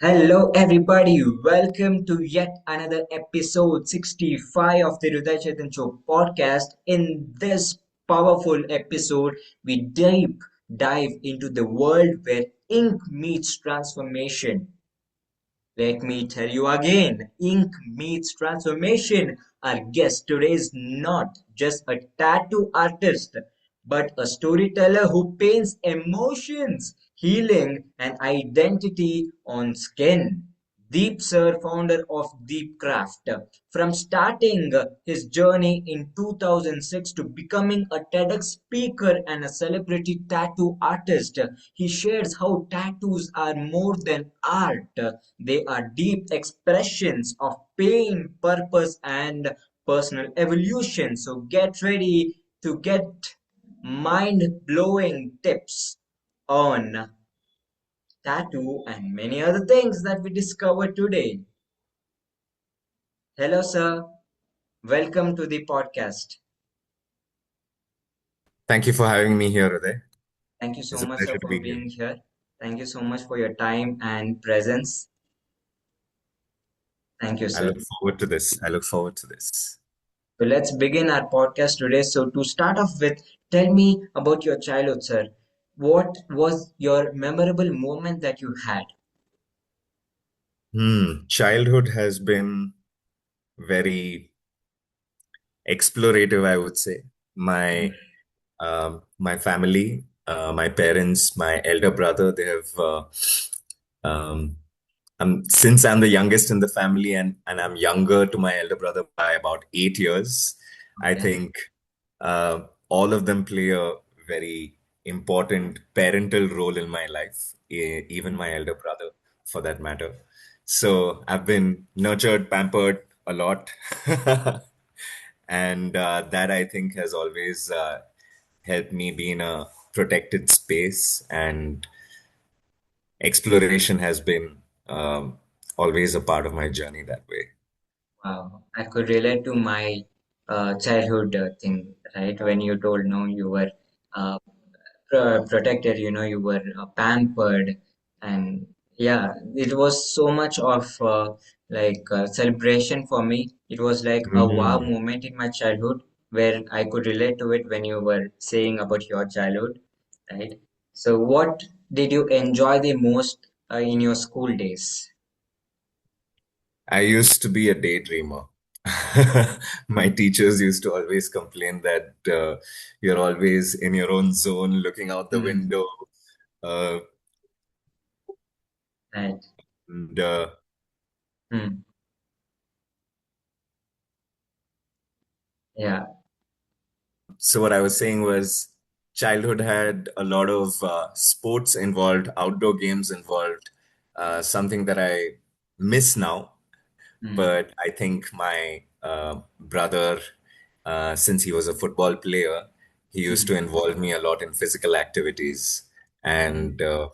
Hello, everybody. Welcome to yet another episode 65 of the Hrudai Chetanpodcast. In this powerful episode, we dive into the world where ink meets transformation. Let me tell you again, ink meets transformation. Our guest today is not just a tattoo artist, but a storyteller who paints emotions, healing, and identity on skin. Deep Sir, founder of Deep Craft, from starting his journey in 2006 to becoming a TEDx speaker and a celebrity tattoo artist, he shares how tattoos are more than art. They are deep expressions of pain, purpose, and personal evolution. So get ready to get mind-blowing tips on tattoo and many other things that we discovered today. Hello, sir. Welcome to the podcast. Thank you for having me here, Hrudai. Thank you so It's a much, sir, pleasure to for be here. being here. Thank you so much for your time and presence. Thank you, I sir. look forward to this. I look forward to this. So let's begin our podcast today. So to start off with, tell me about your childhood, sir. What was your memorable moment that you had? Childhood has been very explorative, I would say. My my family, my parents, my elder brother, they have um, since I'm the youngest in the family and I'm younger to my elder brother by about 8 years, I Okay. think all of them play a very important parental role in my life, even my elder brother for that matter. So I've been nurtured, pampered a lot. And that I think has always helped me be in a protected space, and exploration has been always a part of my journey that way. Wow. I could relate to my childhood thing, right? When you told no, you were uh, protected, you were pampered, and yeah, it was so much of celebration for me. It was like a wow Mhm. moment in my childhood where I could relate to it when you were saying about your childhood, right? So, what did you enjoy the most in your school days? I used to be a daydreamer. My teachers used to always complain that you're always in your own zone, looking out the Hmm. window. Uh, Right. and Hmm. Yeah. So what I was saying was, childhood had a lot of sports involved, outdoor games involved, something that I miss now. Hmm. But I think my brother, since he was a football player, he used to Hmm. involve me a lot in physical activities and Hmm.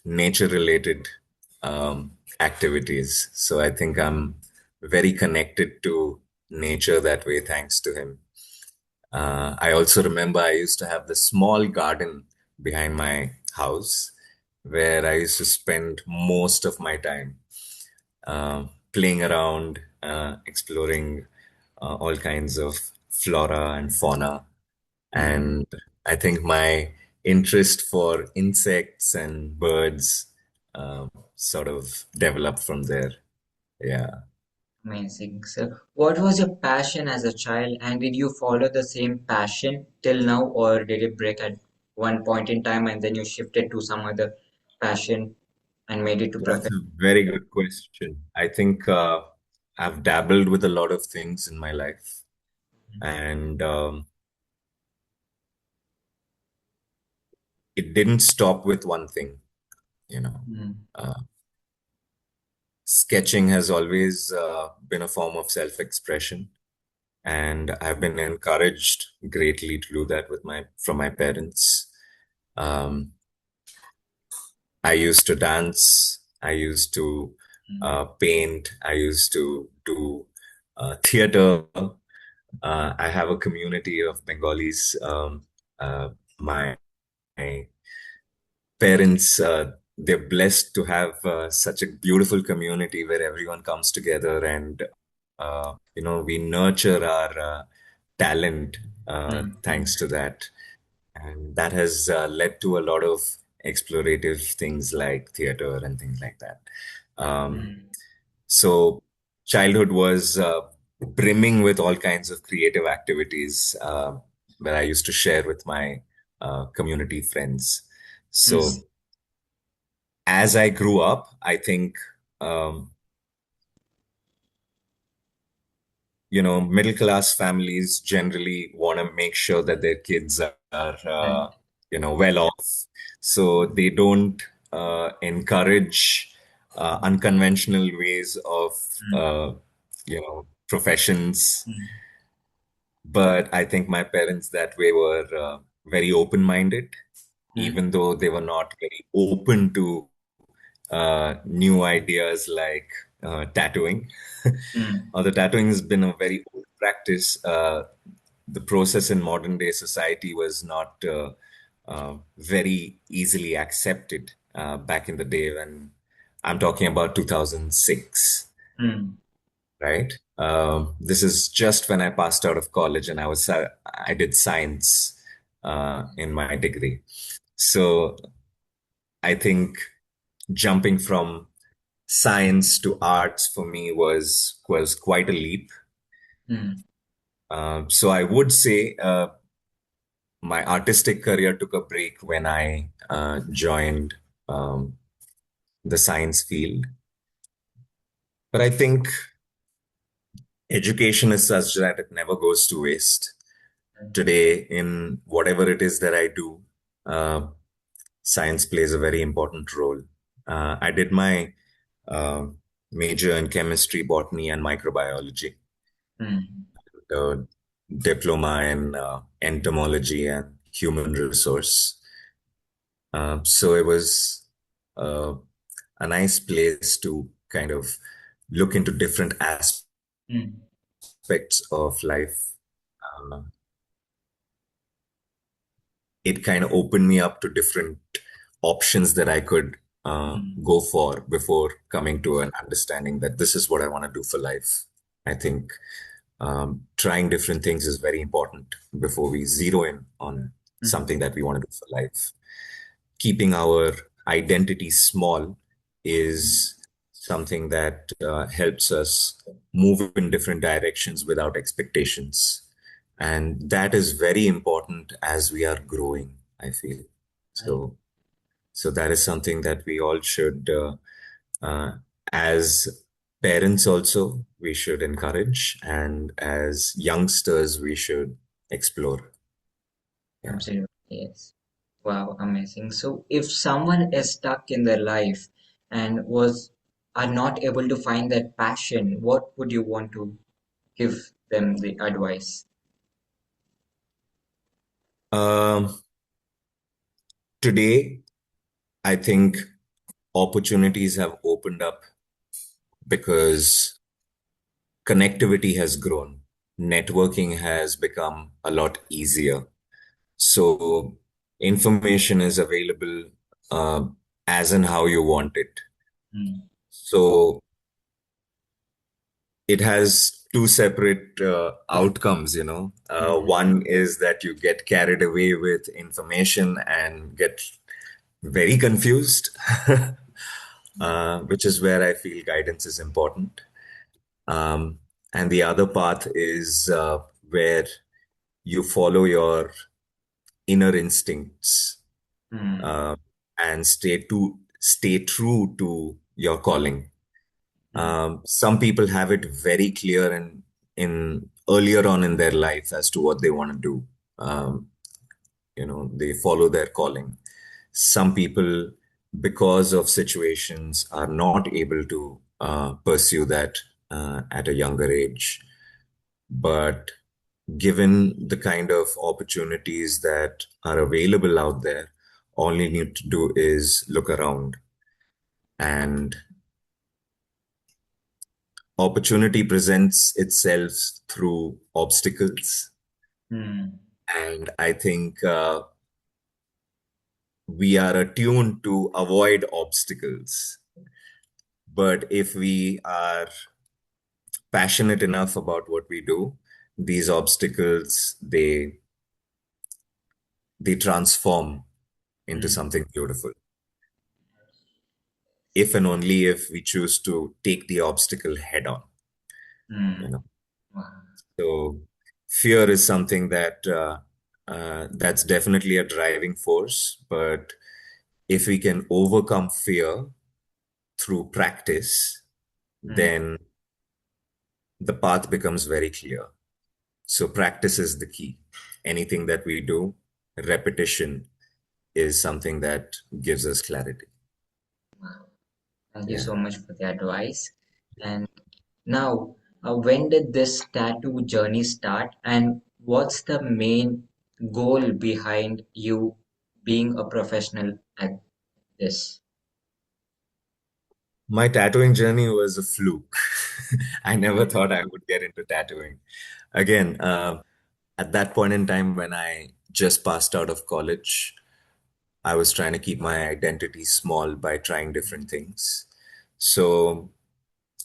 nature-related activities. So I think I'm very connected to nature that way, thanks to him. I also remember I used to have this small garden behind my house where I used to spend most of my time playing around, exploring all kinds of flora and fauna. Hmm. And I think my interest for insects and birds sort of developed from there. Yeah. Amazing. So, what was your passion as a child, and did you follow the same passion till now, or did it break at one point in time and then you shifted to some other passion and made it to That's profession? a very good question. I think I've dabbled with a lot of things in my life, and it didn't stop with one thing, you know. Mm, Uh, Sketching has always been a form of self-expression, and I've been encouraged greatly to do that with my from my parents. Um, I used to dance. I used to mm, paint. I used to do theater. I have a community of Bengalis. Uh, my parents, they're blessed to have such a beautiful community where everyone comes together and we nurture our talent thanks to that. And that has led to a lot of explorative things like theater and things like that. Um, so childhood was brimming with all kinds of creative activities that I used to share with my community friends. So as I grew up, I think middle class families generally want to make sure that their kids are, Right. well off. So they don't encourage unconventional ways of, professions. But I think my parents that way were very open-minded, Mm, even though they were not very open to new ideas like tattooing. mm, The tattooing has been a very old practice. The process in modern day society was not very easily accepted back in the day when I'm talking about 2006, mm, right? This is just when I passed out of college and I did science in my degree. So I think jumping from science to arts for me was quite a leap. mm, So I would say my artistic career took a break when I joined um, the science field. But I think education is such that it never goes to waste. Today, in whatever it is that I do, uh, science plays a very important role. I did my uh, major in chemistry, botany, and microbiology, mm. the diploma in entomology and human resource. So it was uh, a nice place to kind of look into different Mm, aspects of life. Uh, it kind of opened me up to different options that I could mm, go for before coming to an understanding that this is what I want to do for life. I think trying different things is very important before we zero in on mm, something that we want to do for life. Keeping our identity small is something that helps us move in different directions without expectations. And that is very important as we are growing, I feel. right. So that is something that we all should, uh, as parents also, we should encourage, and as youngsters, we should explore. Yeah. Absolutely. Yes. Wow, amazing. So if someone is stuck in their life and was are not able to find that passion, what would you want to give them the advice? Um, Today, I think opportunities have opened up because connectivity has grown. Networking has become a lot easier. So information is available uh, as and how you want it. Mm, So it has two separate outcomes, mm, One is that you get carried away with information and get very confused, which is where I feel guidance is important. Um, and the other path is where you follow your inner instincts mm, uh, and stay true to your calling. mm, Some people have it very clear in earlier on in their life as to what they want to do. Um, they follow their calling. Some people, because of situations, are not able to pursue that at a younger age. But given the kind of opportunities that are available out there, all you need to do is look around, and opportunity presents itself through obstacles. mm, And I think we are attuned to avoid obstacles. But if we are passionate enough about what we do, these obstacles they transform into Mm, something beautiful. If and only if we choose to take the obstacle head on, you mm, know. wow. So fear is something that that's definitely a driving force. But if we can overcome fear through practice, Mm, then the path becomes very clear. So practice is the key. Anything that we do, repetition is something that gives us clarity. wow. Thank you Yeah. so much for the advice. And now, when did this tattoo journey start, and what's the main goal behind you being a professional at this? My tattooing journey was a fluke. I never thought I would get into tattooing. Again, at that point in time when I just passed out of college, I was trying to keep my identity small by trying different things. So,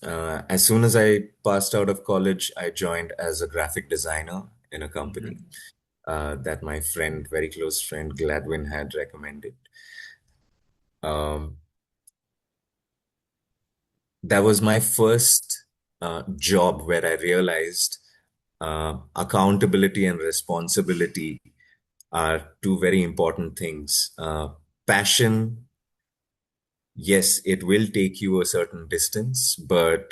as soon as I passed out of college, I joined as a graphic designer in a company Mhm, that my friend, very close friend, Gladwin had recommended. Um, that was my first job where I realized accountability and responsibility are two very important things. Passion, yes, it will take you a certain distance, but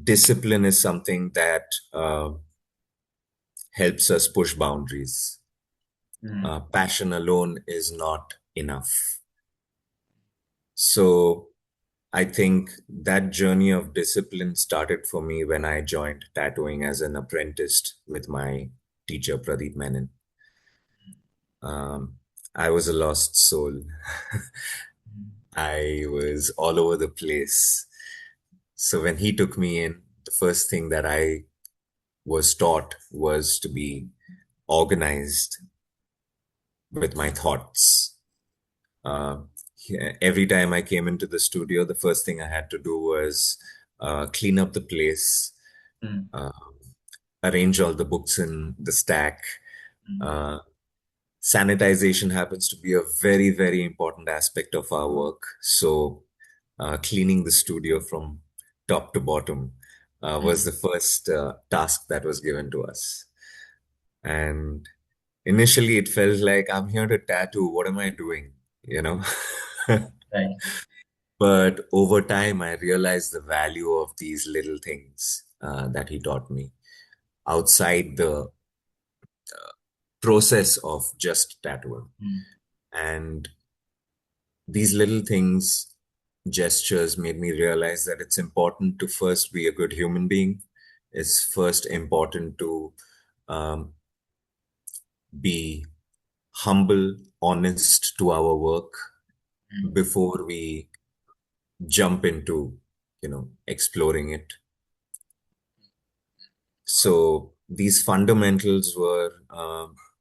discipline is something that helps us push boundaries. mm, Passion alone is not enough. So I think that journey of discipline started for me when I joined tattooing as an apprentice with my teacher, Pradeep Menon. Um, I was a lost soul. mm, I was all over the place. So when he took me in, the first thing that I was taught was to be organized with my thoughts. Uh, every time I came into the studio, the first thing I had to do was clean up the place, mm, uh, arrange all the books in the stack. mm, Uh, Sanitization happens to be a very, very important aspect of our work. So, cleaning the studio from top to bottom was mm. the first task that was given to us. And initially, it felt like I'm here to tattoo. What am I doing? You know? Right. But over time, I realized the value of these little things that he taught me outside the process of just tattooing. Mm, And these little things, gestures, made me realize that it's important to first be a good human being. It's first important to um, be humble, honest to our work mm, before we jump into, exploring it. So these fundamentals were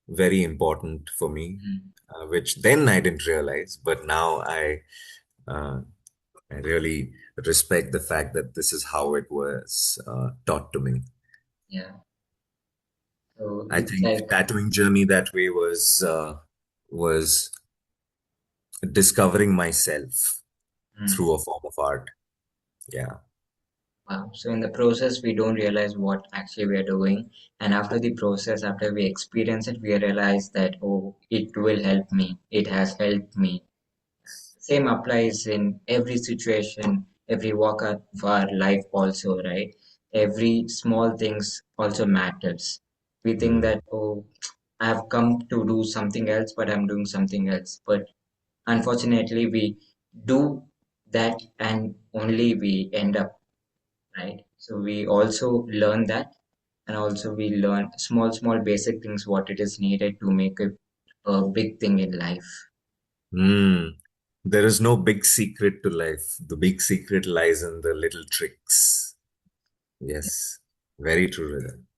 very important for me, mm. which then I didn't realize, but now uh, I really respect the fact that this is how it was taught to me. Yeah. So I it's think like, tattooing journey that way was discovering myself mm, through a form of art. Yeah. wow. So in the process, we don't realize what actually we are doing. And after the process, after we experience it, we realize that, oh, it will help me. It has helped me. Same applies in every situation, every walk of our life also, right? Every small things also matters. We think Mm. that, oh, I've come to do something else, but I'm doing something else. But unfortunately, we do that and only we end up, right? So we also learn that, and also we learn small basic things, what it is needed to make a big thing in life. Mm. There is no big secret to life. The big secret lies in the little tricks. Yes, very true, Rhythm.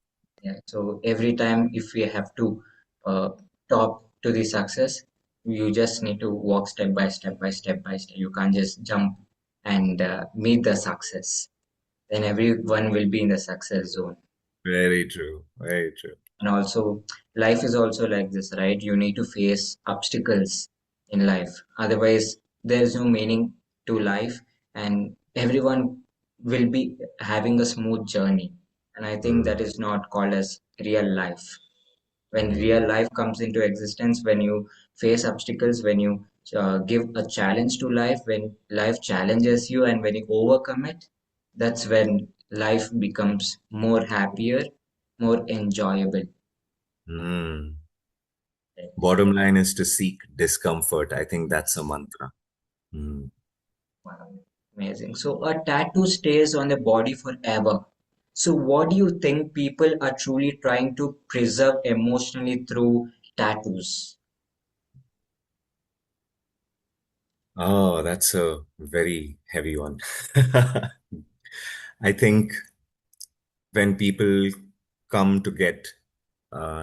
Yeah. So every time if we have to uh, top to the success. You just need to walk step by step by step by step. You can't just jump and meet the success. Then everyone will be in the success zone. Very true. Very true. And also, life is also like this, right? You need to face obstacles in life. Otherwise, there is no meaning to life, and everyone will be having a smooth journey. And I think Mm, that is not called as real life. When mm, real life comes into existence, when you face obstacles, when you give a challenge to life, when life challenges you, and when you overcome it, that's when life becomes more happier, more enjoyable. mm. Right? Bottom line is to seek discomfort. I think that's a mantra. Mm. Wow, amazing. So a tattoo stays on the body forever. So what do you think people are truly trying to preserve emotionally through tattoos? Oh, that's a very heavy one. I think when people come to get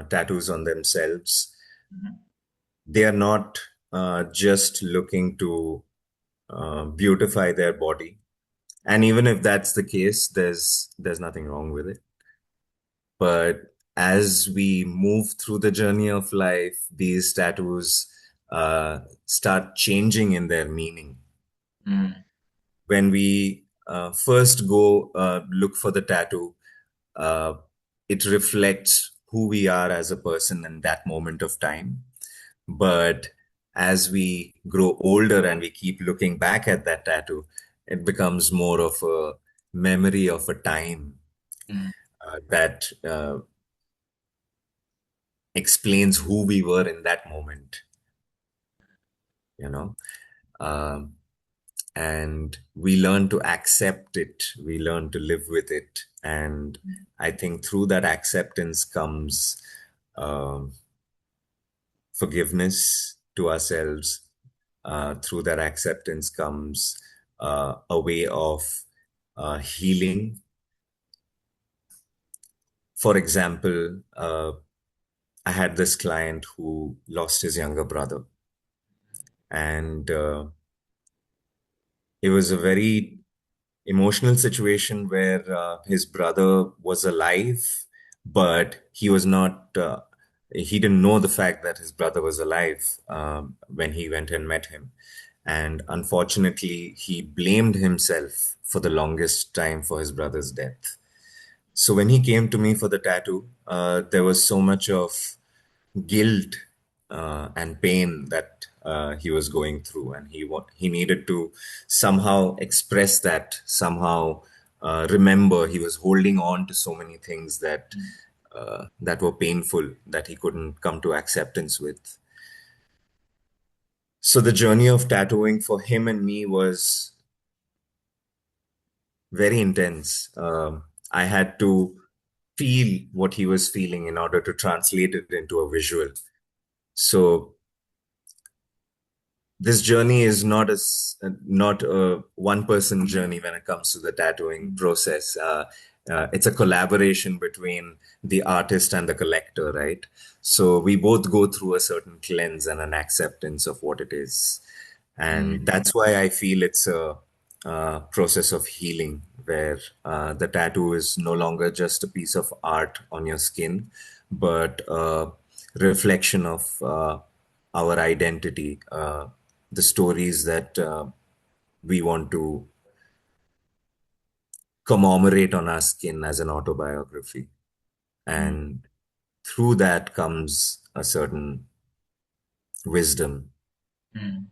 tattoos on themselves, Mhm. they are not just looking to beautify their body. And even if that's the case, there's nothing wrong with it. But as we move through the journey of life, these tattoos start changing in their meaning. Mm, When we first go look for the tattoo, uh, it reflects who we are as a person in that moment of time. But as we grow older and we keep looking back at that tattoo, it becomes more of a memory of a time mm, that explains who we were in that moment, you know. Um, and we learn to accept it, we learn to live with it. And I think through that acceptance comes um, forgiveness to ourselves. Through that acceptance comes a way of healing. For example, I had this client who lost his younger brother, and it was a very emotional situation where his brother was alive, but he was not. He didn't know the fact that his brother was alive when he went and met him, and unfortunately, he blamed himself for the longest time for his brother's death. So when he came to me for the tattoo, there was so much of guilt and pain that he was going through, and he needed to somehow express that, somehow remember. He was holding on to so many things mm, that were painful that he couldn't come to acceptance with. So the journey of tattooing for him and me was very intense. I had to feel what he was feeling in order to translate it into a visual. So this journey is not a one person journey when it comes to the tattooing process. It's a collaboration between the artist and the collector, right? So we both go through a certain cleanse and an acceptance of what it is, and mm, that's why I feel it's a process of healing where the tattoo is no longer just a piece of art on your skin, but a reflection of our identity, the stories that we want to commemorate on our skin as an autobiography. mm, And through that comes a certain wisdom, mm,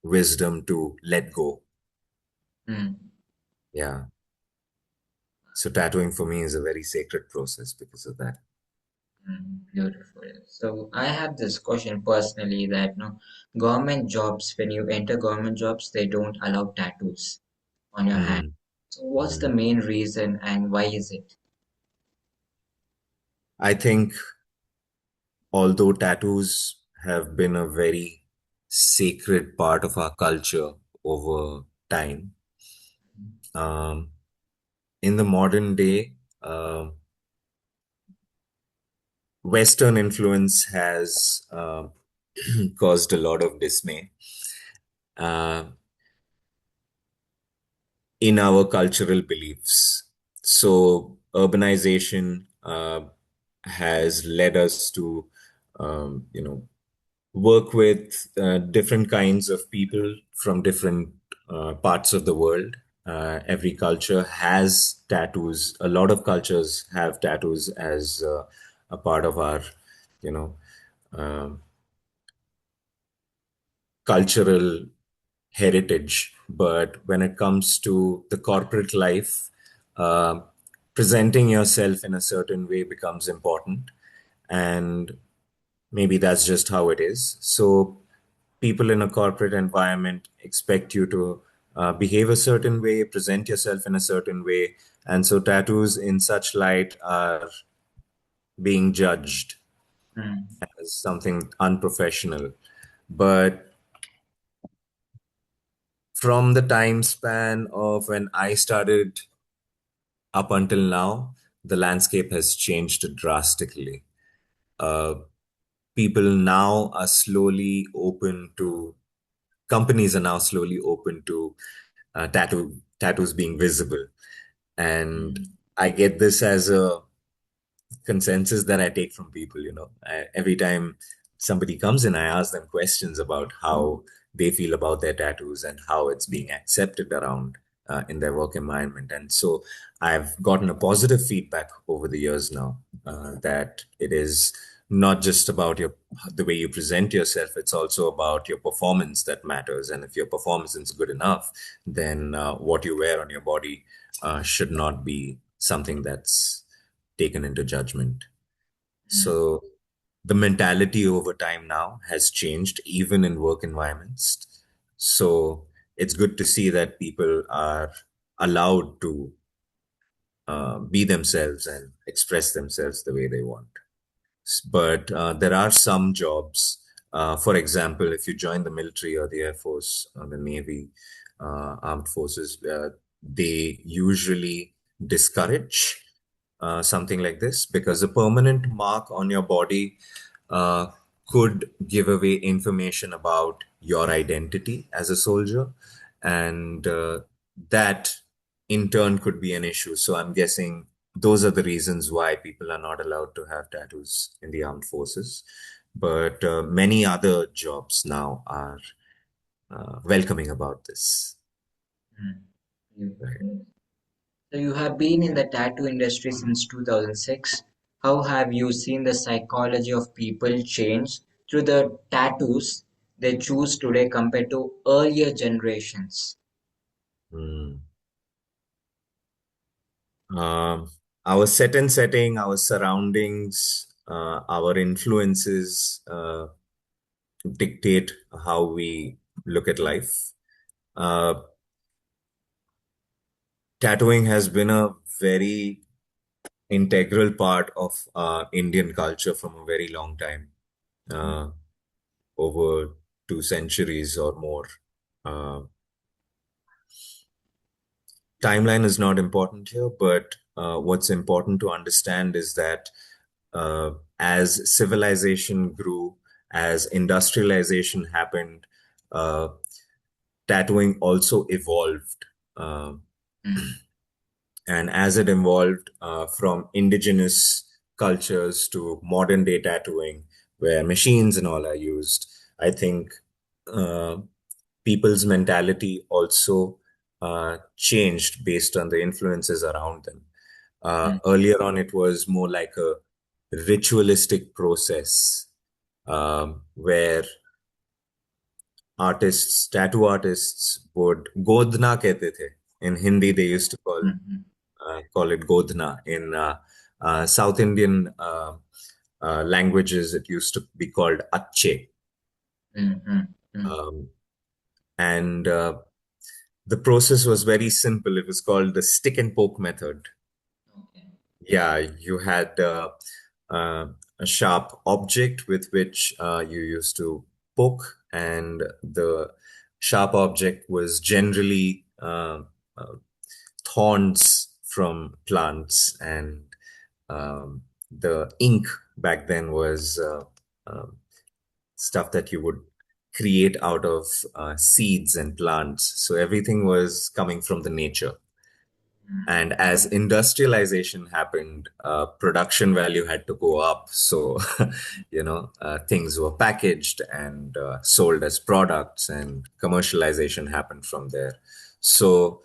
wisdom to let go. mm, Yeah. So tattooing for me is a very sacred process because of that. beautiful. So I have this question personally that no government jobs, when you enter government jobs, they don't allow tattoos on your hand. Mm, So what's the mm. main reason and why is it? I think although tattoos have been a very sacred part of our culture over time, um, in the modern day, Western influence has caused a lot of dismay uh, in our cultural beliefs. So, urbanization has led us to, work with different kinds of people from different parts of the world. Every culture has tattoos. A lot of cultures have tattoos as a part of our, you know, um cultural heritage. But when it comes to the corporate life, uh, presenting yourself in a certain way becomes important. And maybe that's just how it is. So people in a corporate environment expect you to behave a certain way, present yourself in a certain way. And so tattoos in such light are being judged mm, as something unprofessional. But from the time span of when I started up until now, the landscape has changed drastically. Uh, People now are slowly open to, companies are now slowly open to tattoos being visible. And mm, I get this as a consensus that I take from people. Every time somebody comes in, I ask them questions about how they feel about their tattoos and how it's being accepted around in their work environment. And so I've gotten a positive feedback over the years now that it is not just about the way you present yourself, it's also about your performance that matters. And if your performance is good enough, then what you wear on your body should not be something that's taken into judgment. mm, So the mentality over time now has changed, even in work environments. So it's good to see that people are allowed to be themselves and express themselves the way they want. But there are some jobs, for example, if you join the military or the Air Force or the Navy, armed forces, they usually discourage something like this because a permanent mark on your body uh, could give away information about your identity as a soldier, and that in turn could be an issue. So I'm guessing those are the reasons why people are not allowed to have tattoos in the armed forces. But many other jobs now are welcoming about this. mm. Right. Beautiful. So you have been in the tattoo industry since 2006. How have you seen the psychology of people change through the tattoos they choose today compared to earlier generations? Mm. Um, our set and setting, our surroundings, our influences dictate how we look at life. Uh, Tattooing has been a very integral part of Indian culture from a very long time, uh, over 2 centuries or more. Uh, Timeline is not important here, but what's important to understand is that uh, as civilization grew, as industrialization happened, uh, tattooing also evolved. Um Mm, And as it evolved from indigenous cultures to modern day tattooing, where machines and all are used, I think uh, people's mentality also changed based on the influences around them. mm, Earlier on, it was more like a ritualistic process where tattoo artists would godna kehte the. In Hindi, they used to mm, call it godhna. In South Indian languages, it used to be called acche. mm, mm, mm. Um, and the process was very simple. It was called the stick and poke method. Okay. Yeah, you had uh, a sharp object with which you used to poke, and the sharp object was generally uh, thorns from plants, and the ink back then was stuff that you would create out of seeds and plants. So everything was coming from the nature. And as industrialization happened, production value had to go up. So, things were packaged and sold as products, and commercialization happened from there. So,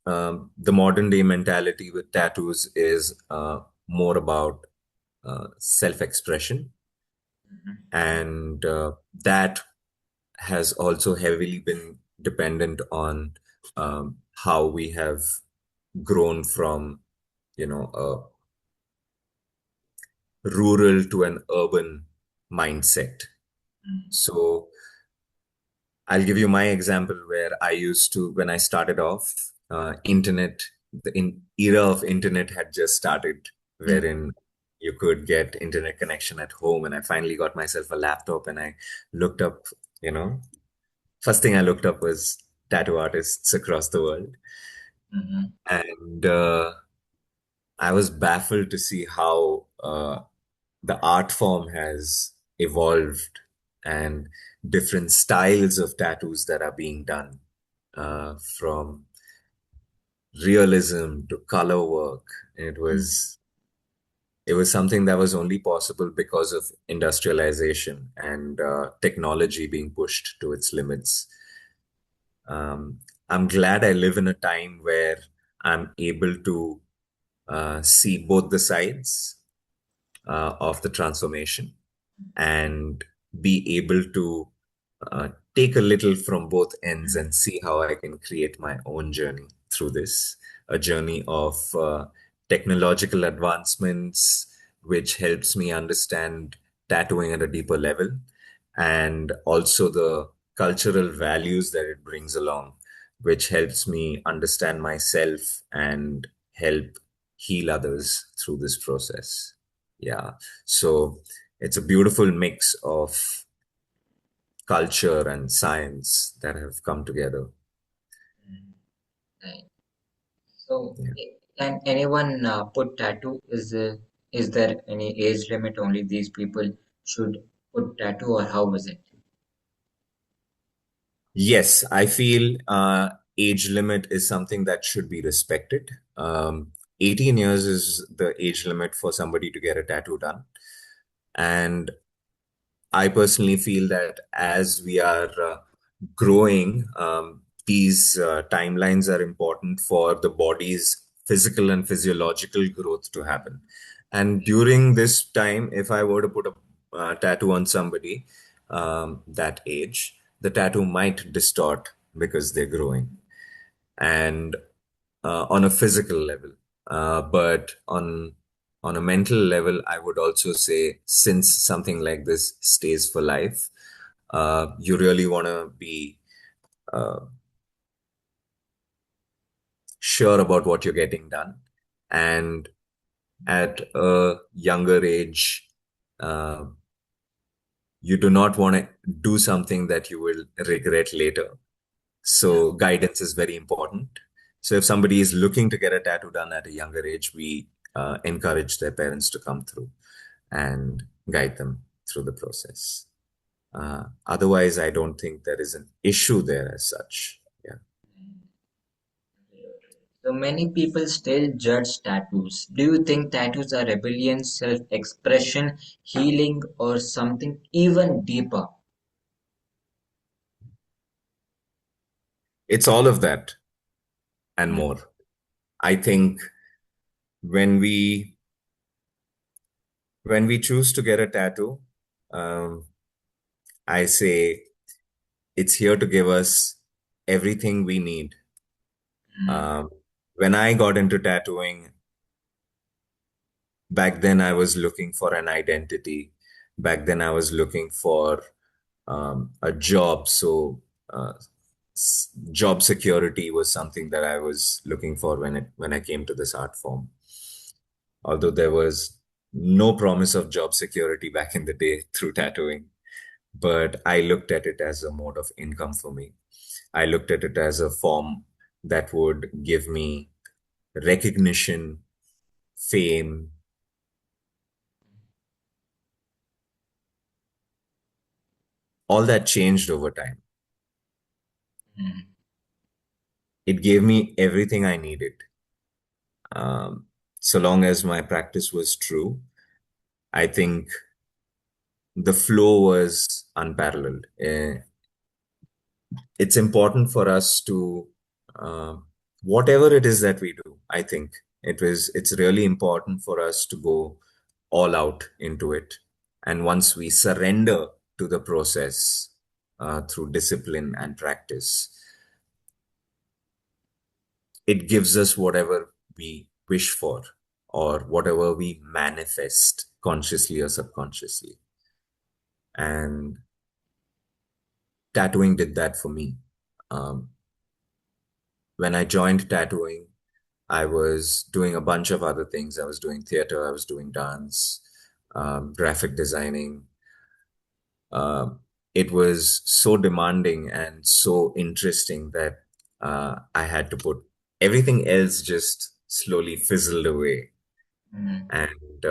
the modern day mentality with tattoos is more about self-expression, and that has also heavily been dependent on how we have grown from a rural to an urban mindset. So I'll give you my example where I used to, when I started off, era of internet had just started, Mm, wherein you could get internet connection at home. And I finally got myself a laptop and I looked up, you know, first thing I looked up was tattoo artists across the world. mhm, And I was baffled to see how the art form has evolved and different styles of tattoos that are being done, from realism to color work. It was something that was only possible because of industrialization and technology being pushed to its limits. Um, I'm glad I live in a time where I'm able to see both the sides of the transformation and be able to uh, take a little from both ends and see how I can create my own journey through this, a journey of technological advancements, which helps me understand tattooing at a deeper level, and also the cultural values that it brings along, which helps me understand myself and help heal others through this process. Yeah. So it's a beautiful mix of culture and science that have come together. mm. Right. So, Yeah. can anyone put tattoo? Is there any age limit? Only these people should put tattoo, or how was it? Yes, I feel age limit is something that should be respected. 18 years is the age limit for somebody to get a tattoo done. And I personally feel that as we are growing, these timelines are important for the body's physical and physiological growth to happen. And during this time, if I were to put a tattoo on somebody that age, the tattoo might distort because they're growing. And on a physical level. But on a mental level, I would also say, since something like this stays for life, you really want to be uh, sure about what you're getting done. And at a younger age, uh, you do not want to do something that you will regret later. Yeah. So guidance is very important. So if somebody is looking to get a tattoo done at a younger age, we encourage their parents to come through and guide them through the process. Otherwise, I don't think there is an issue there as such. Yeah. So many people still judge tattoos. Do you think tattoos are rebellion, self-expression, healing, or something even deeper? It's all of that and Mm, more. I think when we when we choose to get a tattoo, um, I say it's here to give us everything we need. mm, Um, when I got into tattooing, back then I was looking for an identity. Back then I was looking for a job. So job security was something that I was looking for when I came to this art form. Although there was no promise of job security back in the day through tattooing, but I looked at it as a mode of income for me. I looked at it as a form that would give me recognition, fame, all that changed over time. mm, It gave me everything I needed. Um, so long as my practice was true, I think the flow was unparalleled. It's important for us to, uh, whatever it is that we do, I think it's really important for us to go all out into it. And once we surrender to the process through discipline and practice, it gives us whatever we wish for or whatever we manifest consciously or subconsciously. And tattooing did that for me. Um, when I joined tattooing, I was doing a bunch of other things. I was doing theater, I was doing dance, graphic designing. Um, it was so demanding and so interesting that I had to put everything else just slowly fizzled away. mm, And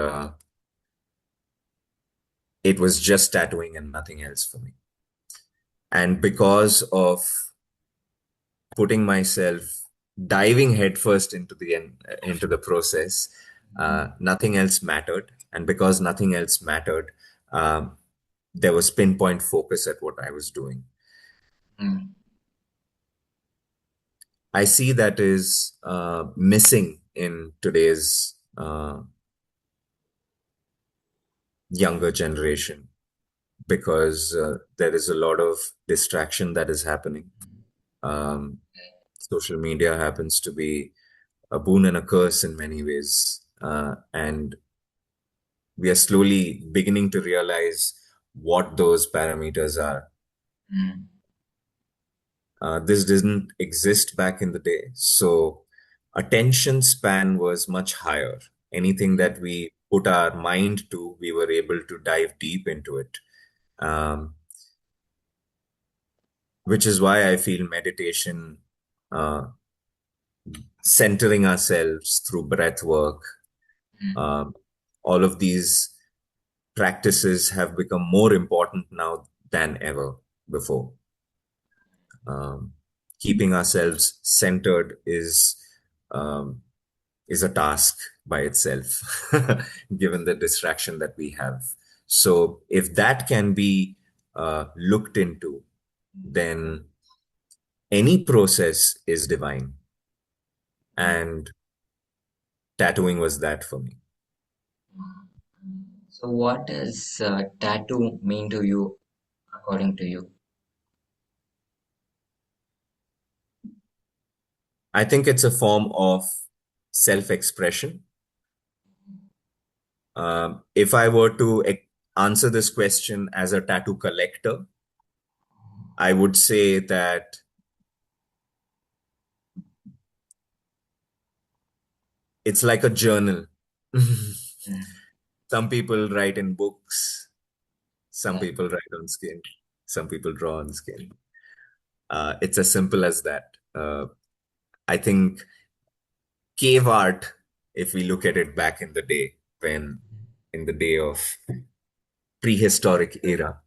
it was just tattooing and nothing else for me. And because of putting myself diving headfirst into the process, nothing else mattered. And because nothing else mattered, um, there was pinpoint focus at what I was doing. mm, I see that is missing in today's younger generation because there is a lot of distraction that is happening. Um, Social media happens to be a boon and a curse in many ways. And we are slowly beginning to realize what those parameters are. mm, This didn't exist back in the day. So attention span was much higher. Anything that we put our mind to, we were able to dive deep into it. Um, which is why I feel meditation, uh, centering ourselves through breath work, mm, um, all of these practices have become more important now than ever before. Um, Keeping ourselves centered um, is a task by itself, given the distraction that we have. So, if that can be looked into, then any process is divine, mm. and tattooing was that for me. So, what does tattoo mean to you, according to you? I think it's a form of self-expression. If I were to answer this question as a tattoo collector, I would say that it's like a journal. Mm, Some people write in books, some yeah. people write on skin, some people draw on skin. It's as simple as that. I think cave art, if we look at it back in the day, when in the day of prehistoric era,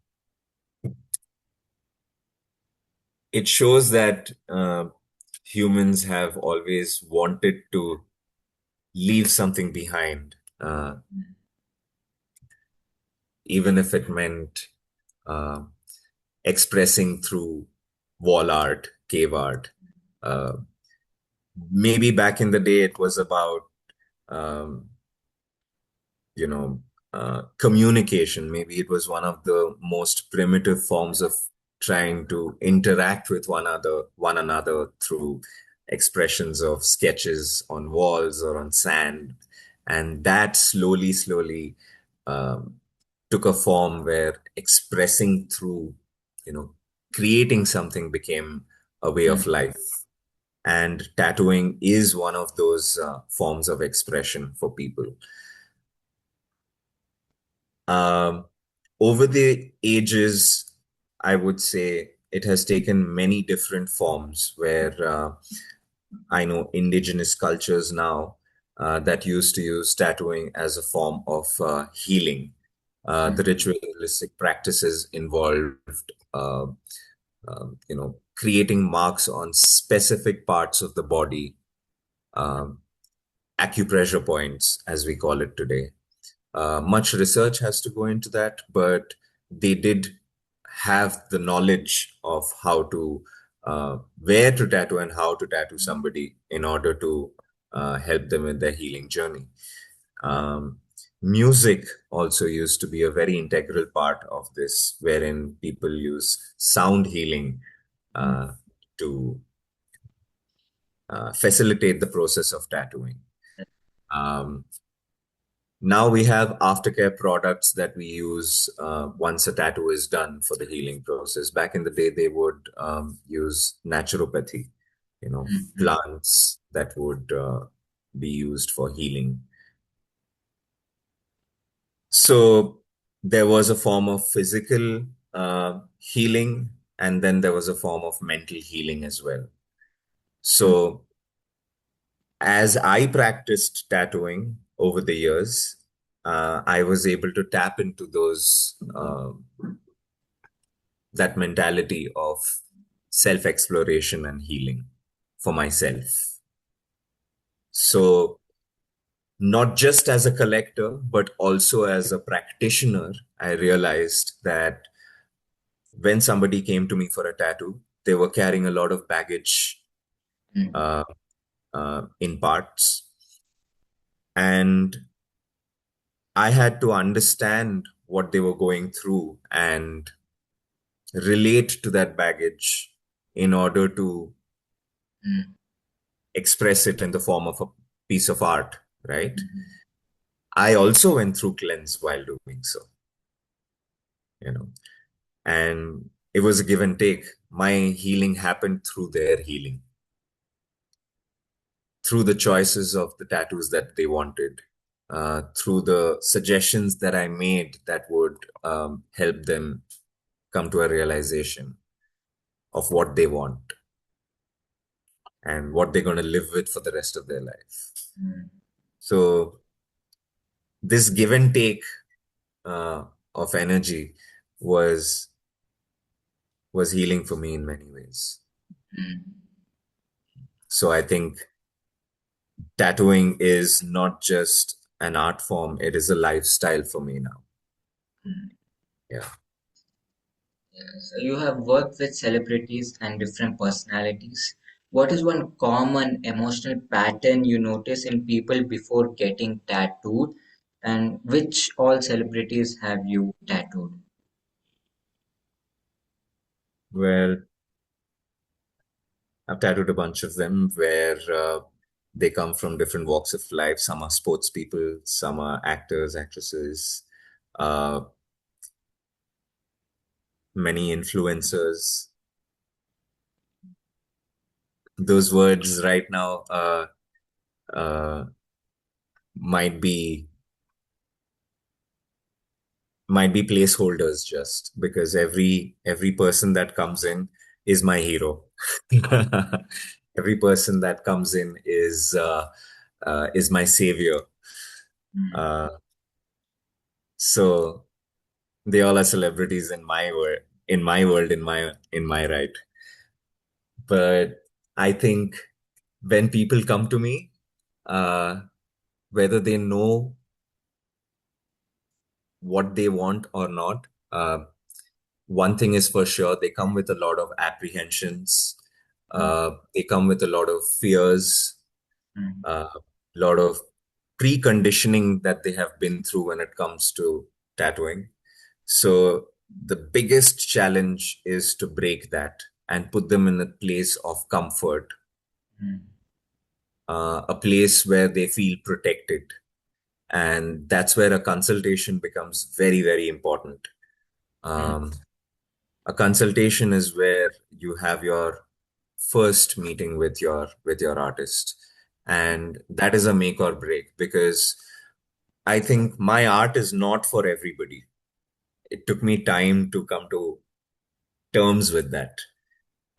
it shows that humans have always wanted to leave something behind, even if it meant uh, expressing through wall art, cave art. Uh, Maybe back in the day, it was about um, you know, communication. Maybe it was one of the most primitive forms of trying to interact with one another through expressions of sketches on walls or on sand. And that slowly um, took a form where expressing through, you know, creating something became a way of Mm, life. And tattooing is one of those forms of expression for people. Um, Over the ages, I would say it has taken many different forms where I know indigenous cultures now that used to use tattooing as a form of healing. The mm, ritualistic practices involved, creating marks on specific parts of the body, um, acupressure points, as we call it today. Much research has to go into that, but they did have the knowledge of how to where to tattoo and how to tattoo somebody in order to help them in their healing journey. Um, Music also used to be a very integral part of this, wherein people use sound healing mm, uh, to facilitate the process of tattooing. Um, Now we have aftercare products that we use once a tattoo is done for the healing process. Back in the day, they would use naturopathy, mm, mm, plants that would be used for healing. So there was a form of physical healing, and then there was a form of mental healing as well. mm, So as I practiced tattooing over the years, I was able to tap into those that mentality of self-exploration and healing for myself. So not just as a collector, but also as a practitioner, I realized that when somebody came to me for a tattoo, they were carrying a lot of baggage mm, uh, in parts, and I had to understand what they were going through and relate to that baggage in order to mm, express it in the form of a piece of art, right? mm, I also went through cleanse while doing so, you know, and it was a give and take. My healing happened through their healing, through the choices of the tattoos that they wanted, through the suggestions that I made that would help them come to a realization of what they want and what they're going to live with for the rest of their life. mm, So this give and take uh, of energy was was healing for me in many ways. mm, So I think tattooing is not just an art form, it is a lifestyle for me now. mm. Yeah. Yeah, so you have worked with celebrities and different personalities. What is one common emotional pattern you notice in people before getting tattooed, and which all celebrities have you tattooed? Well, I've tattooed a bunch of them where they come from different walks of life. Some are sports people, some are actors, actresses, uh, many influencers. Those words right now uh, might be placeholders just because every person that comes in is my hero. Every person that comes in is my savior. Mm, Uh, so they all are celebrities in my world, in my right. But I think when people come to me, uh, whether they know what they want or not, one thing is for sure, they come with a lot of apprehensions. mm, They come with a lot of fears, mm, a lot of preconditioning that they have been through when it comes to tattooing. So the biggest challenge is to break that and put them in a place of comfort, mm, a place where they feel protected. And that's where a consultation becomes very, very important. mm, Um, a consultation is where you have your first meeting with your artist, and that is a make or break because I think my art is not for everybody. It took me time to come to terms with that.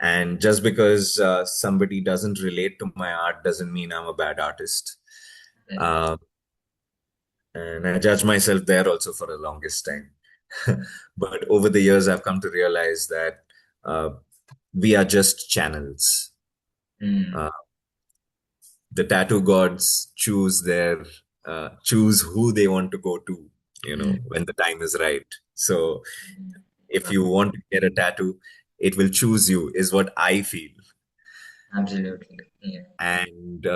And just because somebody doesn't relate to my art doesn't mean I'm a bad artist. right. Uh, And I judged myself there also for the longest time. But over the years, I've come to realize that uh, we are just channels. Mm, Uh, the tattoo gods choose who they want to go to, mm, when the time is right. So if wow, you want to get a tattoo, it will choose you, is what I feel. absolutely. Yeah. And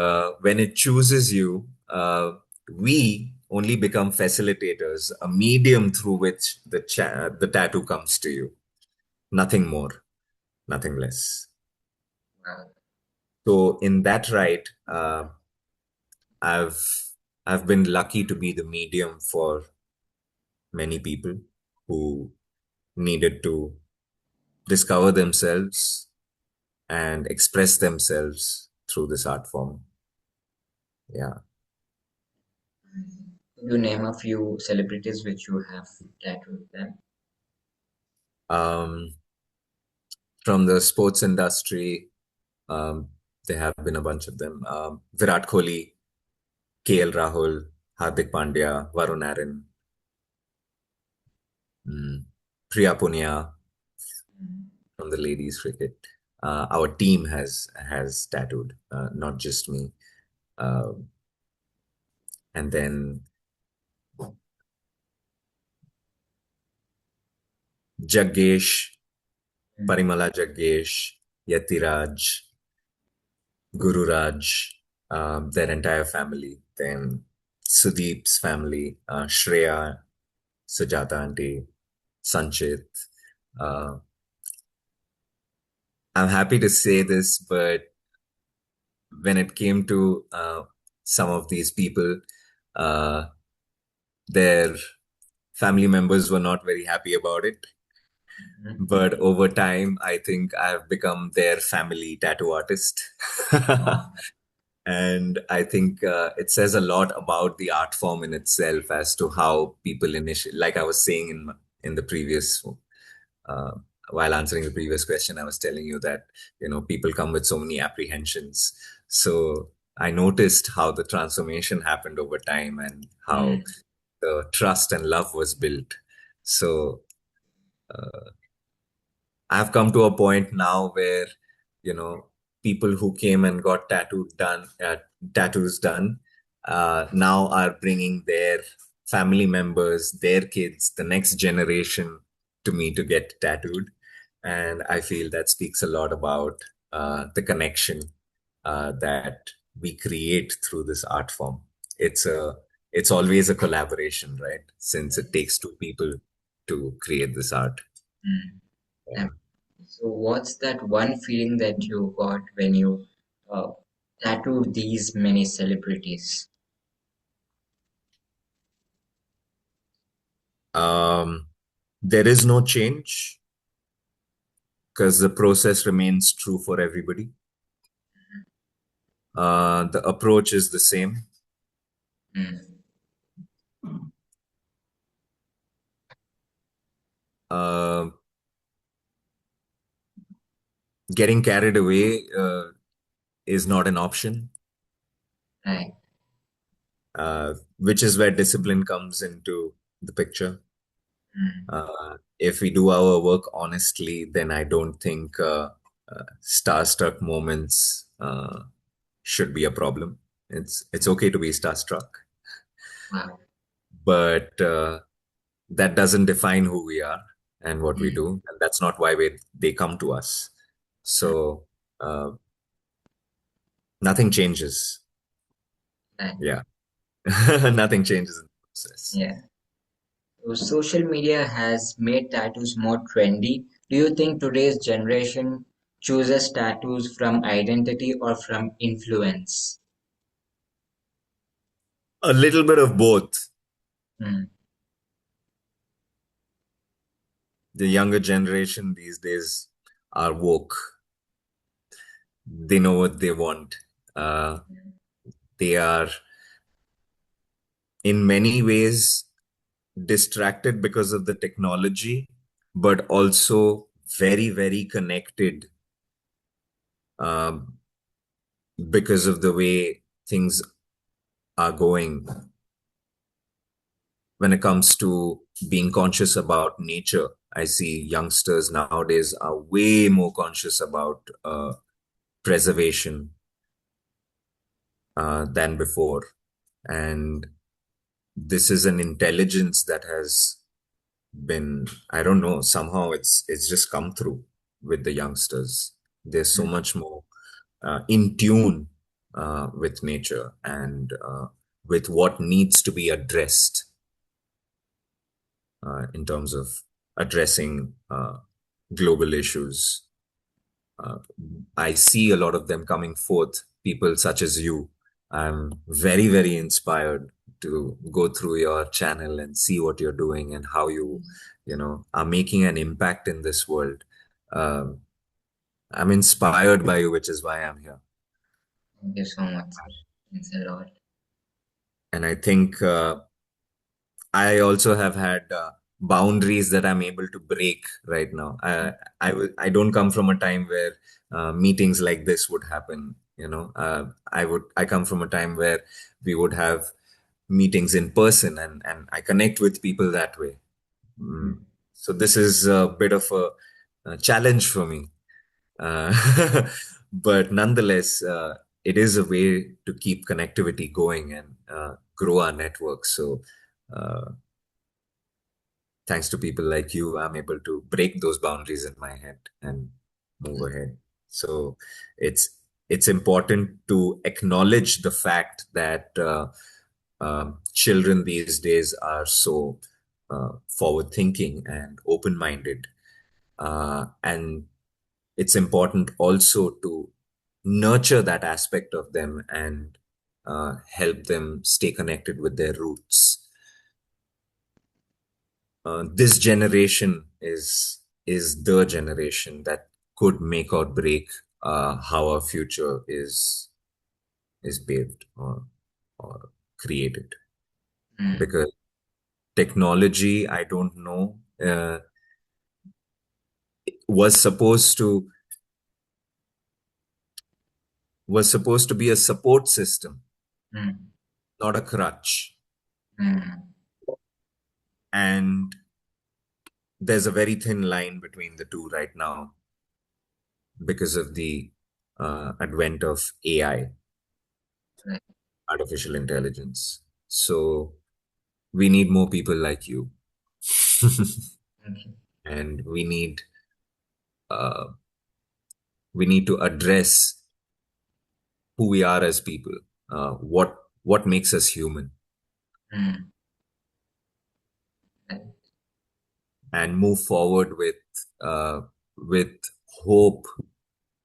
when it chooses you, we only become facilitators, a medium through which the tattoo comes to you. Nothing more, nothing less. Wow. So in that right, I've I've been lucky to be the medium for many people who needed to discover themselves and express themselves through this art form. Yeah. Could you name a few celebrities which you have tattooed them? Um, from the sports industry, um, there have been a bunch of them. Virat Kohli, KL Rahul, Hardik Pandya, Varun Aaron, Priya Punia Mm, from the ladies cricket. Our team has tattooed, not just me. Uh, and then Jaggesh, mm, Parimala Jaggesh, Yatiraj, Guru Raj, their entire family. Then Sudeep's family, Shreya, Sujata Auntie, Sanchit. Uh, I'm happy to say this, but when it came to some of these people, uh, their family members were not very happy about it. mm. But over time, I think I've become their family tattoo artist. Wow. And I think it says a lot about the art form in itself as to how people initially, like I was saying in the previous, uh, while answering the previous question, I was telling you that, people come with so many apprehensions. So I noticed how the transformation happened over time and how Mm, the trust and love was built. So I've come to a point now where, you know, people who came and got tattoos done, now are bringing their family members, their kids, the next generation to me to get tattooed. And I feel that speaks a lot about the connection that we create through this art form. It's a, it's always a collaboration, right? Since it takes two people to create this art. mm. Yeah. Um, So, what's that one feeling that you got when you uh, tattooed these many celebrities? Um, there is no change because the process remains true for everybody. The approach is the same. Mm, Uh, Getting carried away is not an option, right. which is where discipline comes into the picture. Mm, If we do our work honestly, then I don't think starstruck moments should be a problem. It's okay to be starstruck, wow. but that doesn't define who we are and what we Mm, do, and that's not why they come to us. mm, So nothing changes. right. Yeah. Nothing changes in the process. Yeah. So, social media has made tattoos more trendy. Do you think today's generation chooses tattoos from identity or from influence? A little bit of both. Mm, The younger generation these days are woke. They know what they want. uh, they are in many ways distracted because of the technology, but also very, very connected um, because of the way things are going. when it comes to being conscious about nature, I see youngsters nowadays are way more conscious about preservation than before. And this is an intelligence that has been, I don't know, somehow it's just come through with the youngsters. They're so mm, much more in tune with nature and with what needs to be addressed in terms of addressing global issues. Uh, I see a lot of them coming forth, people such as you. I'm very, very inspired to go through your channel and see what you're doing and how you are making an impact in this world. Um, I'm inspired by you, which is why I'm here. thank you so much, sir. Thanks a lot. And I think I also have had boundaries that I'm able to break right now. I don't come from a time where meetings like this would happen. I come from a time where we would have meetings in person, and I connect with people that way. Mm, Mm. So this is a bit of a challenge for me. But nonetheless, it is a way to keep connectivity going and grow our network. So uh, thanks to people like you, I'm able to break those boundaries in my head and move ahead. So it's it's important to acknowledge the fact that children these days are so forward thinking and open minded, and it's important also to nurture that aspect of them and help them stay connected with their roots. This generation is the generation that could make or break how our future is paved or created. mm, Because technology, I don't know, was supposed to be a support system, mm, not a crutch. mm, And there's a very thin line between the two right now because of the advent of AI, right. artificial intelligence. So we need more people like you. Thank you. And uh, we need to address who we are as people, what makes us human, Mm, right. and move forward with hope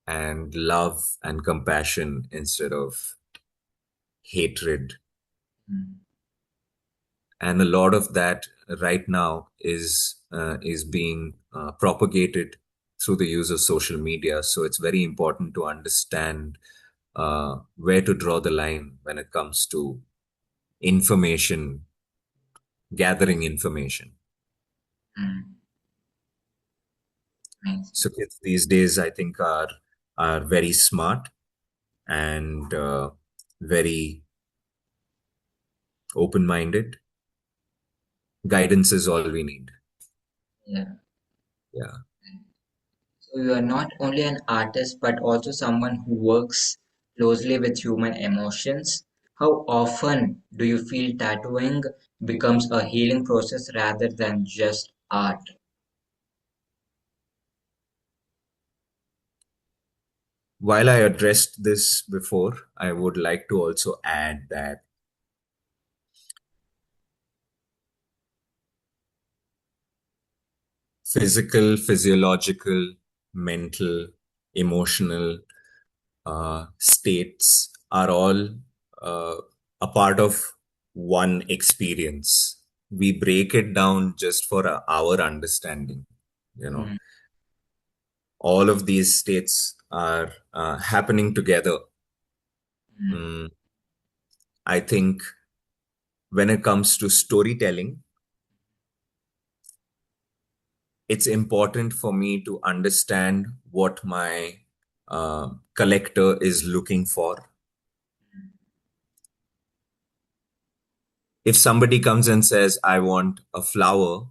and love and compassion instead of hatred. Mm, And a lot of that right now is being propagated through the use of social media. So it's very important to understand where to draw the line when it comes to information, gathering information. mm, nice. So kids these days, I think, are very smart and very open-minded. Guidance is all we need. Yeah. Yeah. So you are not only an artist but also someone who works closely with human emotions. How often do you feel tattooing becomes a healing process rather than just art? While I addressed this before, I would like to also add that physical, physiological, mental, emotional states are all uh, a part of one experience. We break it down just for our understanding. You know, Mm, all of these states are happening together. mm, Mm, I think when it comes to storytelling, it's important for me to understand what my collector is looking for, If somebody comes and says, I want a flower,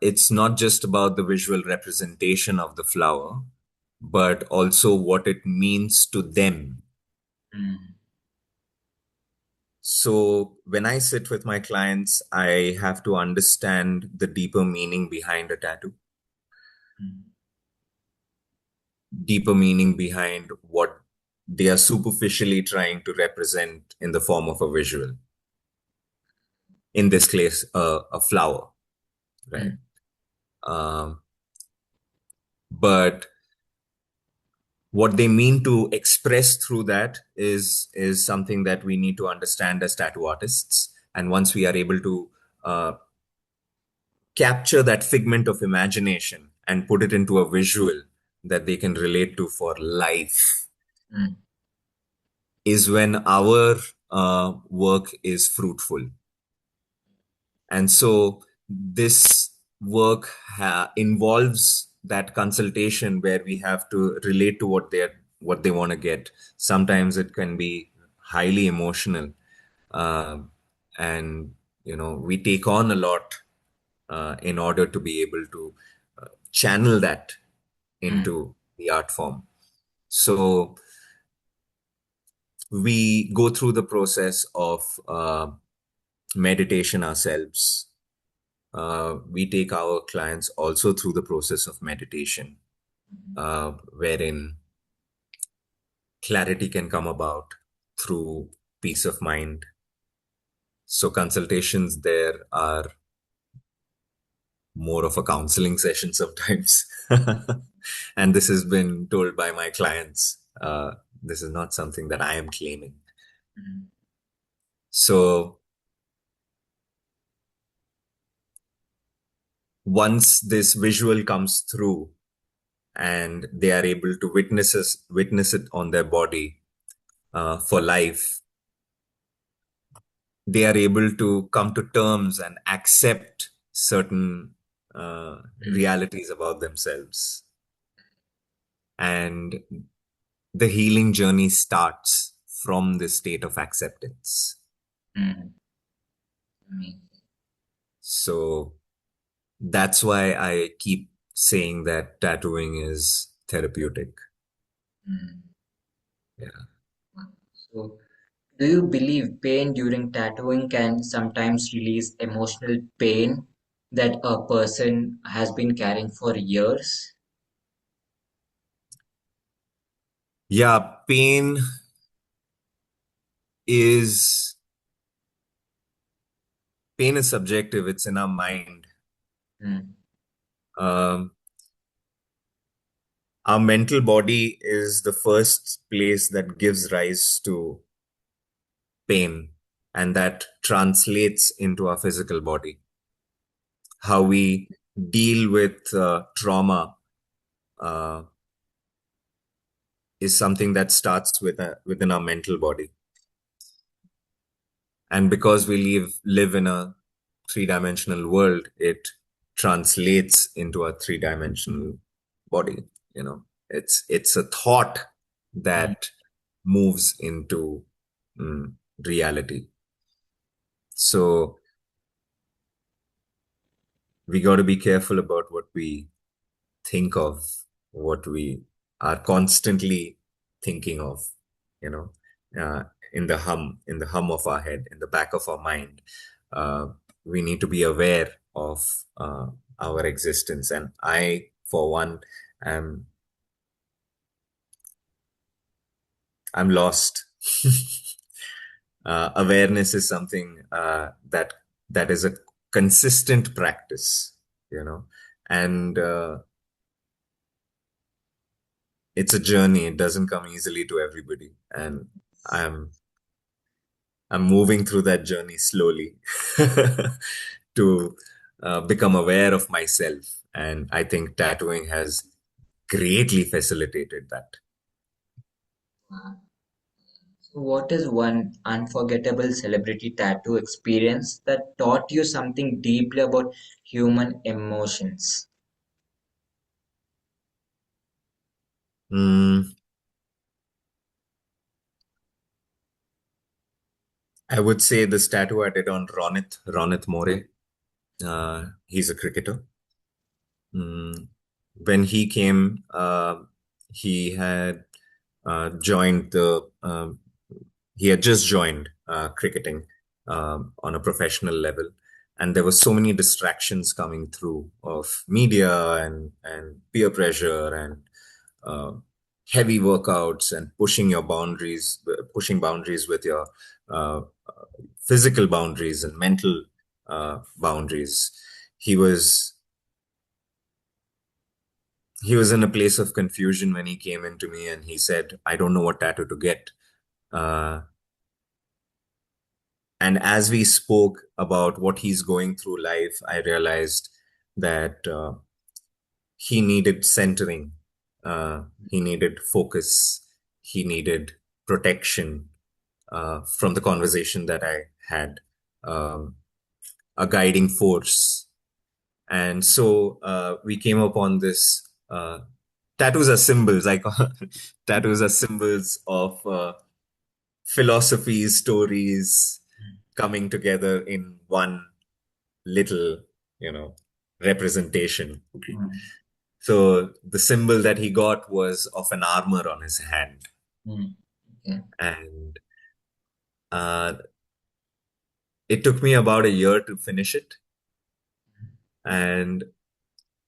it's not just about the visual representation of the flower, but also what it means to them. Mm, So when I sit with my clients, I have to understand the deeper meaning behind a tattoo, mm, deeper meaning behind what they are superficially trying to represent in the form of a visual. In this case, a flower, right? mm, Um, but what they mean to express through that is something that we need to understand as tattoo artists. And once we are able to uh, capture that figment of imagination and put it into a visual that they can relate to for life, mm, is when our work is fruitful. And so this work involves that consultation where we have to relate to what they want to get. Sometimes it can be highly emotional, uh, and we take on a lot in order to be able to channel that mm, into the art form. So we go through the process of meditation ourselves. We take our clients also through the process of meditation, wherein clarity can come about through peace of mind. So consultations there are more of a counseling session sometimes. And this has been told by my clients. This is not something that I am claiming. mm, So once this visual comes through and they are able to witness it on their body for life, they are able to come to terms and accept certain uh, mm, realities about themselves. And the healing journey starts from this state of acceptance. mm, mm, So that's why I keep saying that tattooing is therapeutic. mm. Yeah. So, do you believe pain during tattooing can sometimes release emotional pain that a person has been carrying for years? Yeah, is pain is subjective. It's in our mind. Mm, Um, our mental body is the first place that gives rise to pain, and that translates into our physical body. How we deal with trauma uh, is something that starts within our mental body. And because we live in a three-dimensional world, it translates into a three-dimensional body. It's a thought mm, that moves into mm, reality. So we got to be careful about what we think of, what we are constantly thinking of, you know, uh, in the hum of our head, in the back of our mind. Uh, we need to be aware of our existence. And I, for one, am I'm lost. Awareness is something that is a consistent practice, and it's a journey. It doesn't come easily to everybody, and I'm I'm moving through that journey slowly to become aware of myself, and I think tattooing has greatly facilitated that. uh, So what is one unforgettable celebrity tattoo experience that taught you something deeply about human emotions? Mm, I would say this tattoo I did on Ronit More. He's a cricketer. Mm, when he came, he had joined the he had just joined cricketing on a professional level, and there were so many distractions coming through of media and peer pressure and uh, heavy workouts and pushing boundaries with your uh, physical boundaries and mental boundaries. He was he was in a place of confusion when he came into me and he said, I don't know what tattoo to get. Uh, and as we spoke about what he's going through life, I realized that he needed centering, he needed focus, he needed protection from the conversation that I had, um, a guiding force. And so we came upon this. Tattoos are symbols. I call tattoos are symbols of philosophies, stories coming together in one little, you know, representation. Mm. So the symbol that he got was of an armor on his hand, Mm. Okay. and uh, it took me about a year to finish it. And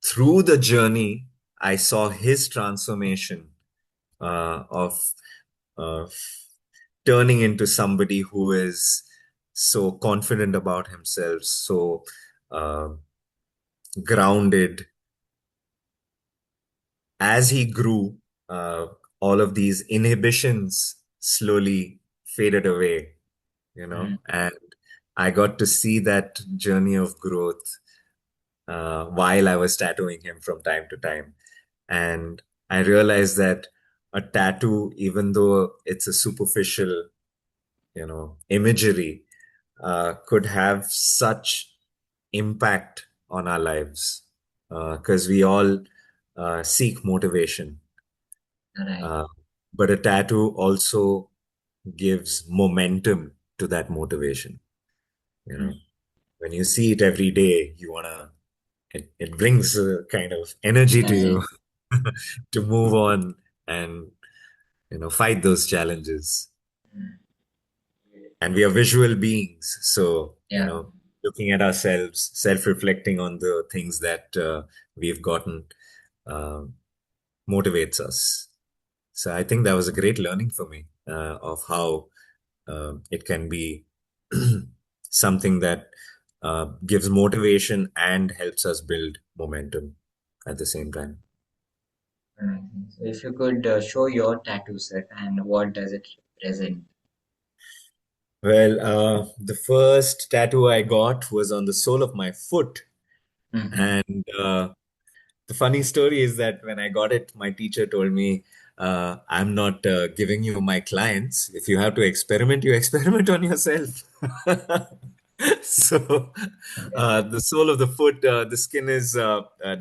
through the journey, I saw his transformation of uh, turning into somebody who is so confident about himself, so uh, grounded. As he grew, uh, all of these inhibitions slowly faded away, Mm. and I got to see that journey of growth while I was tattooing him from time to time. And I realized that a tattoo, even though it's a superficial, imagery, could have such impact on our lives because we all seek motivation. Right. Uh, but a tattoo also gives momentum to that motivation. You know, Mm. when you see it every day, it brings a kind of energy to you Energy. to move on and, fight those challenges. Mm. And we are visual beings. So, Yeah. looking at ourselves, self-reflecting on the things that we've gotten uh, motivates us. So I think that was a great learning for me of how it can be something that gives motivation and helps us build momentum at the same time. Amazing. So if you could show your tattoo set and what does it represent? Well, the first tattoo I got was on the sole of my foot. Mm-hmm. And the funny story is that when I got it, my teacher told me, I'm not giving you my clients. If you have to experiment, you experiment on yourself. So, the sole of the foot, the skin is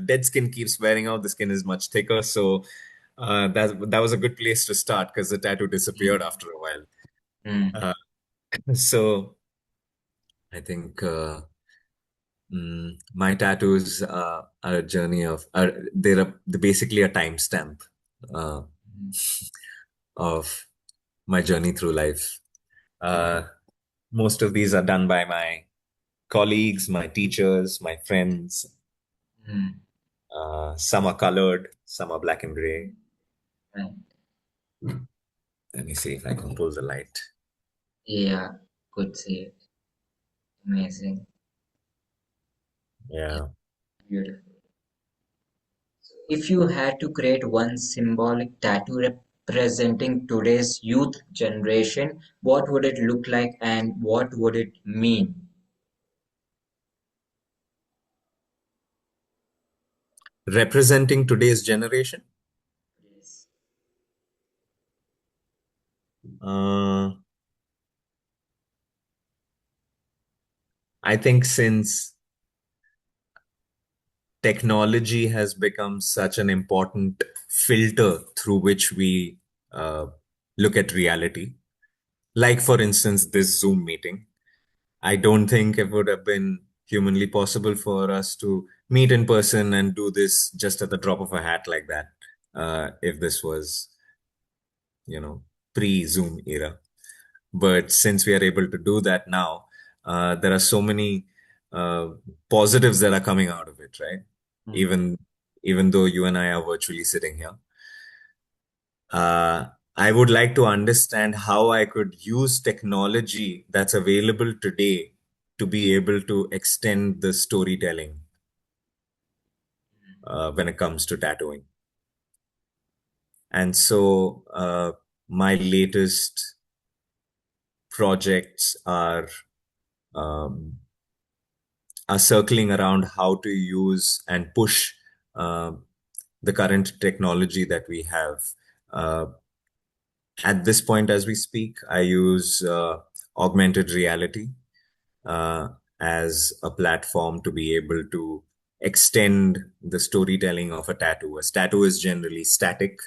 dead skin keeps wearing out. The skin is much thicker. So, that was a good place to start because the tattoo disappeared after a while. Mm. Uh, so, I think. My tattoos are a journey they're basically a timestamp uh, of my journey through life. Uh, Most of these are done by my colleagues, my teachers, my friends. Mm. Some are colored, some are black and gray. Right. Let me see if I can pull the light. Yeah, could see it. Amazing. Yeah, Yeah. beautiful. If you had to create one symbolic tattoo representing today's youth generation, what would it look like and what would it mean? Representing today's generation, Yes. uh, I think since technology has become such an important filter through which we uh, look at reality. Like, for instance, this Zoom meeting. I don't think it would have been humanly possible for us to meet in person and do this just at the drop of a hat like that, if this was, you know, pre-Zoom era. But since we are able to do that now, there are so many uh, positives that are coming out of it, right? Mm. Even even though you and I are virtually sitting here. I would like to understand how I could use technology that's available today to be able to extend the storytelling when it comes to tattooing. And so, my latest projects um, are circling around how to use and push uh, the current technology that we have. Uh, at this point, as we speak, I use augmented reality uh, as a platform to be able to extend the storytelling of a tattoo. A tattoo is generally static,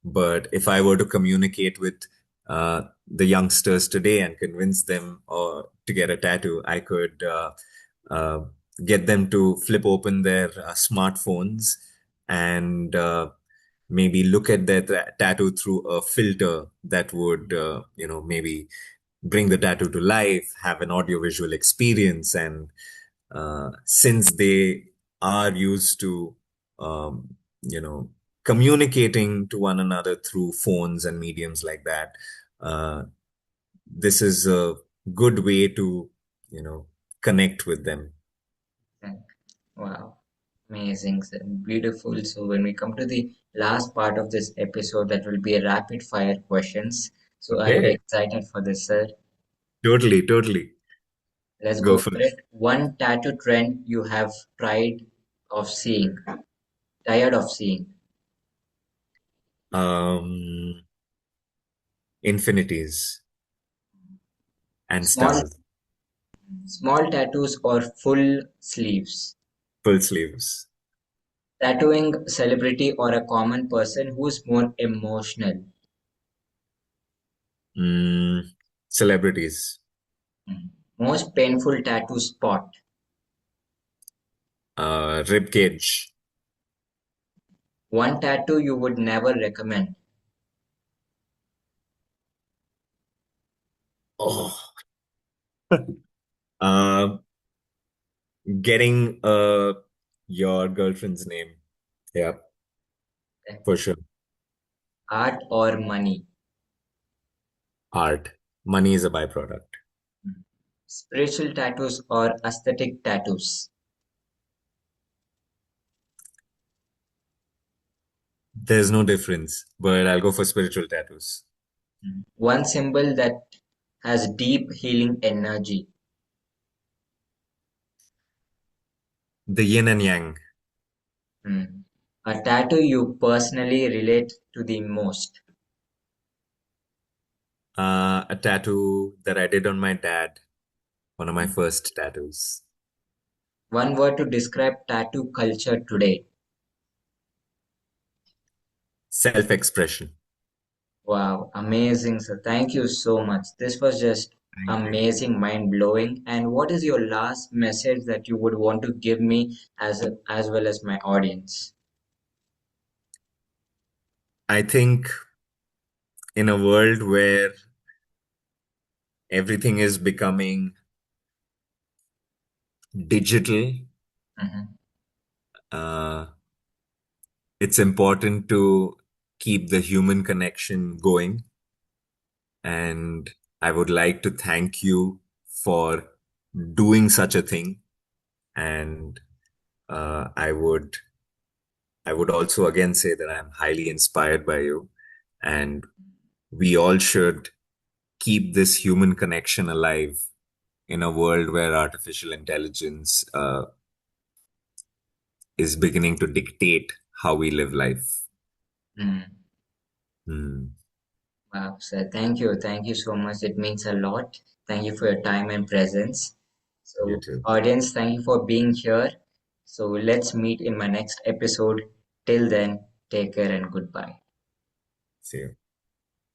but if I were to communicate with the youngsters today and convince them to get a tattoo, I could uh, get them to flip open their smartphones and maybe look at their tattoo through a filter that would, maybe bring the tattoo to life, have an audiovisual experience. And since they are used to, um, you know, communicating to one another through phones and mediums like that, uh, this is a good way to, you know, connect with them. Thank- Wow, amazing, sir. Beautiful. So when we come to the last part of this episode, that will be a rapid fire questions. So are you Okay. excited for this, sir? Totally, totally. Let's Go go for for it. it. One tattoo trend you have tried of seeing, tired of seeing. Um, Infinities and Small, stars, small tattoos or full sleeves. full sleeves. Tattooing celebrity or a common person who's more emotional. Mm, Celebrities. Most painful tattoo spot. Rib cage. One tattoo you would never recommend. Oh. Uh, Getting your girlfriend's name. Yeah, for sure. Art or money. Art. Money is a byproduct. Spiritual tattoos or aesthetic tattoos. There's no difference, but I'll go for spiritual tattoos. One symbol that has deep healing energy. The yin and yang. Hmm. A tattoo you personally relate to the most. A tattoo that I did on my dad, one of my first tattoos. One word to describe tattoo culture today. Self-expression. Wow, amazing, sir. Thank you so much. This was just Thank you. amazing, mind blowing. And what is your last message that you would want to give me as well as my audience? I think in a world where everything is becoming digital, Mhm. uh, it's important to keep the human connection going. And I would like to thank you for doing such a thing. And uh, I would I would also again say that I'm highly inspired by you. And we all should keep this human connection alive in a world where artificial intelligence is beginning to dictate how we live life. Mm. Hmm. Wow, sir. Thank you. Thank you so much. It means a lot. Thank you for your time and presence. You So, too. audience, thank you for being here. So, let's meet in my next episode. Till then, take care and goodbye. See you.